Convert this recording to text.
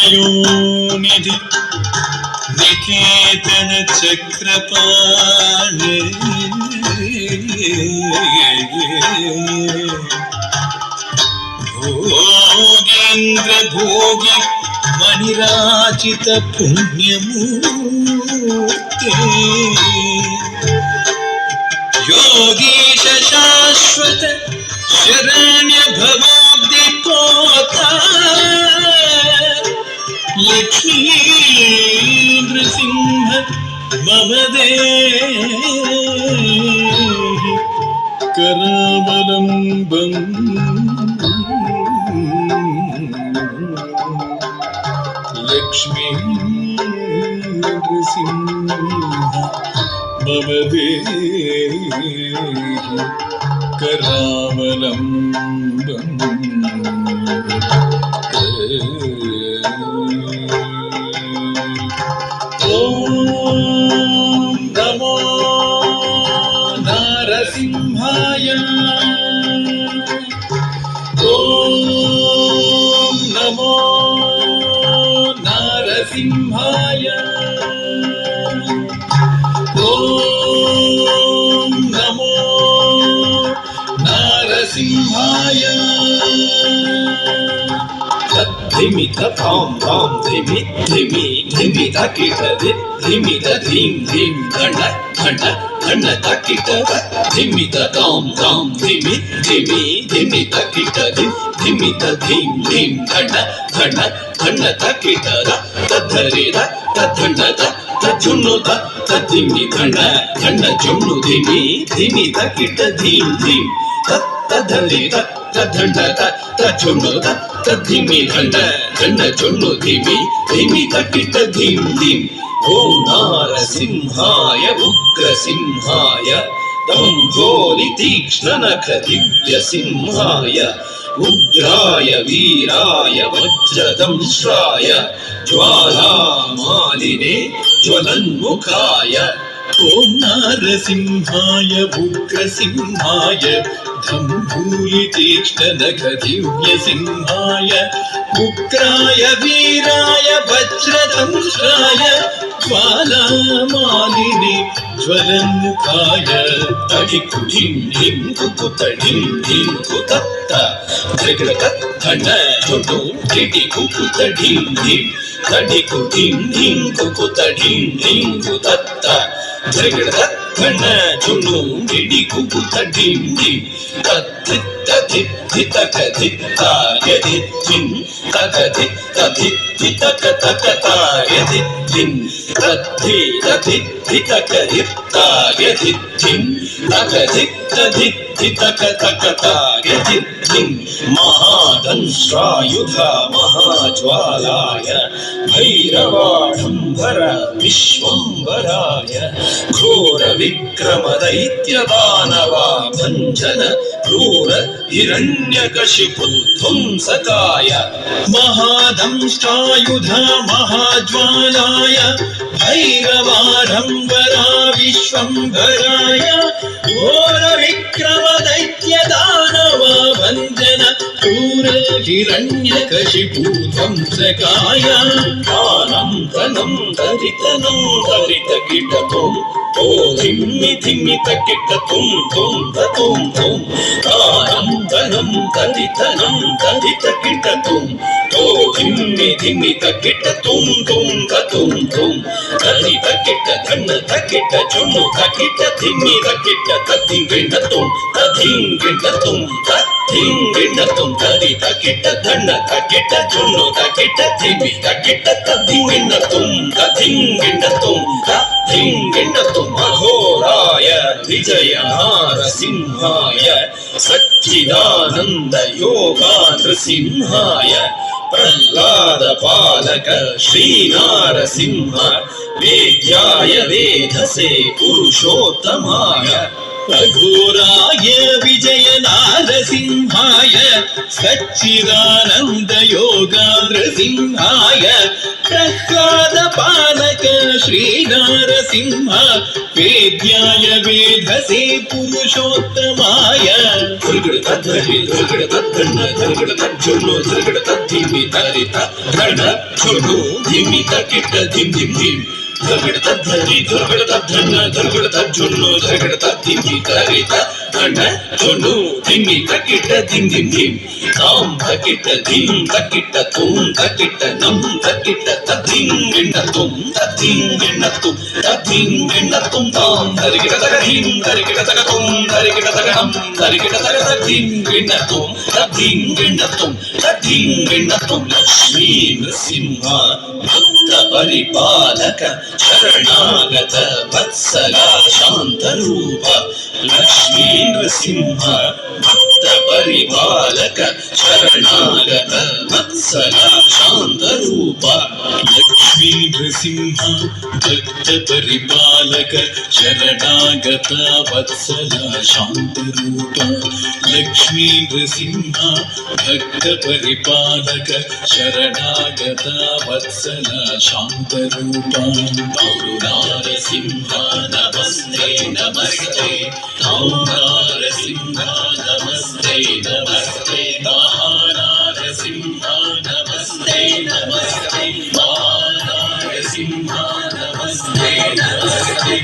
वयोनिधि निकेतन चक्रपाणे भोगेन्द्र भोगी मणिराजित पुण्यमूर्ते योगीश शाश्वत शरण्य भवोद्दिपोता लक्ष्मी नृसिंह मम देहि करावलम्बम् लक्ष्मी नृसिंह मम देहि करावलम्बम् नमो नरसिंहाय नमो नरसिंहाय नमो नरसिंहाय धिमित धाम धाम धिमि धिमि धिमित किट धिमित धीम धीम घंट घंट घंट किट धिमित धाम धाम धिमि धिमि धिमित किट धिमित धीम धीम घंट घंट घंट किट तद्धरि तद्धंड तजुन्नु तद्धिमि घंट घंट जुन्नु धिमि धिमित किट धीम धीम तद्धरि तद्धंड तजुन्नु तद्धिमि घंट घंट जुन्नु धिमि धिमित किट धीम धीम ओम नारसिंहाय उग्रसिंहाय दंभोलि तीक्ष्ण नख दिव्य सिंहाय उग्राय वीराय वज्रदंश्राय ज्वालामालिने ज्वलन्मुखाय ओम नारसिंहाय उग्रसिंहाय दंभोलि तीक्ष्ण नख दिव्य सिंहाय उग्राय वीराय वज्रदंश्राय ज्वालामालिने ज्वलन्मुखाय तडिकु ढिं ढिं कुकुत ढिं ढिं कुतत्त जगत धन झुडु ढिडि कुकुत ढिं ढिं तडिकु ढिं ढिं कुकुत ढिं ढिं कुतत्त जगत धन झुडु ढिडि कुकुत ढिं ढिं तद्धित धित कधिता यदि धिं तकधि तधि धितक तकता यदि धिं तद्धि तधि धितक धिता यदि धिं तकधि तधि धितक तकता यदि धिं महादंष्ट्रायुधा महाज्वालाय भैरवाढम्बर विश्वम्भराय घोर विक्रम दैत्य दानवा भञ्जन क्रूर हिरण्यकशिपु ध्वंसकाय महादंष्ट्रायुधा महाज्वालाय भैरवाढम्बरा विश्वम्भराय घोर विक्रम दैत्य दानवा भञ्जन क्रूर हिरण्यकशिपु ध्वंसकाय दानं धनं दरितनं दरितकीटकं ओ धिम्मि धिम्मि तकिटतुं तुं ततुं तुं दानं धनं दरितनं दरितकीटकं ओ धिम्मि धिम्मि तकिटतुं तुं ततुं तुं दरितकीट धन तकिट जुनु तकिट धिम्मि तकिट तद्धिंगिणतुं तद्धिंगिणतुं धिंगिणतुं दरितकीट धन तकिट जुनु तकिट धिम्मि तकिट तद्धिंगिणतुं तद्धिंगिणतुं धिंगिणतुं अघोराय विजय नारसिंहाय सच्चिदानंद योगा नृसिंहाय प्रह्लाद पालक श्री नारसिंह वेद्याय वेधसे पुरुषोत्तमाय अघोराय विजय नारसिंहाय सच्चिदानंद योगा नृसिंहाय प्रह्लाद पालक ಶ್ರೀನಾರಸಿಂಹ ವೇದ್ಯಾಯ ವೇಧಸೆ ಪುರುಷೋತ್ತಮಾಯ ಧರ್ಗಡ ತದ್ಧರಿ ಧರ್ಗಡ ತದ್ದಣ್ಣ ಧರ್ಗಡ ತಜ್ಜೊಣ್ಣು ಧರ್ಗಡ ತದ್ಧಿಮಿ ತರಿತ ಧಣ ಚೊಣ್ಣು ಧಿಮ್ಮಿ ತಕ್ಕಿಟ್ಟ ಧಿಮ್ ಧಿಮ್ ಧಿಮ್ ಧರ್ಗಡ ತದ್ಧರಿ ಧರ್ಗಡ ತದ್ದಣ್ಣ ಧರ್ಗಡ ತಜ್ಜೊಣ್ಣು ಧರ್ಗಡ ತದ್ಧಿಮಿ ತರಿತ ಧಣ ಚೊಣ್ಣು ಧಿಮ್ಮಿ ತಕ್ಕಿಟ್ಟ ಧಿಮ್ ಧಿಮ್ ಧಿಮ್ ತಾಂ ತಕ್ಕಿಟ್ಟ ಧಿಮ್ ತಕ್ಕಿಟ್ಟ ತುಂ ತಕ್ಕಿಟ್ಟ ನಂ ತಕ್ಕಿಟ್ಟ ತದ್ಧಿಂಗೆಣ್ಣ ತುಂ ತದ್ಧಿಂಗೆಣ್ಣ ತುಂ ತದ್ಧಿಂಗೆಣ್ಣ ತುಂ ತಾಂ ಧರಿಗಿಡ ತಗ ಧಿಂ ಧರಿಗಿಡ ತಗ ತುಂ ಧರಿಗಿಡ ತಗ ನಂ ಧರಿಗಿಡ ತಗ ತದ್ಧಿಂಗೆಣ್ಣ ತುಂ ತದ್ಧಿಂಗೆಣ್ಣ ತುಂ ತದ್ಧಿಂಗೆಣ್ಣ ತುಂ ಲಕ್ಷ್ಮೀ ನೃಸಿಂಹ ಭಕ್ತ ಪರಿಪಾಲಕ ಶರಣಾಗತ ವತ್ಸಲ ಶಾಂತರೂಪ ಲಕ್ಷ್ಮೀ ನೃಸಿಂಹ ಭಕ್ತ ಪರಿಪಾಲಕ ಶರಣಾಗತ ವತ್ಸಲ ಶಾಂತರೂಪ ಲಕ್ಷ್ಮೀ ನೃಸಿಂಹ ಭಕ್ತ ಪರಿಪಾಲಕ ಶರಣಾಗತ ವತ್ಸಲ ಶಾಂತರೂಪ ಲಕ್ಷ್ಮೀ ನೃಸಿಂಹ ಭಕ್ತ ಪರಿಪಾಲಕ ಶರಣಾಗತ ವತ್ಸಲ ಶಾಂತರೂಪ ನಾರಸಿಂಹ ನಮಸ್ತೆ ನಮಸ್ತೆ ನಾರಸಿಂಹ ನಮಸ್ತೆ ನಮಸ್ತೆ ಮಹಾನಾರಸಿಂಹ ನಮಸ್ತೆ ನಮಸ್ತೆ ಮಹಾನಾರಸಿಂಹ ನಮಸ್ತೆ ನಮಸ್ತೆ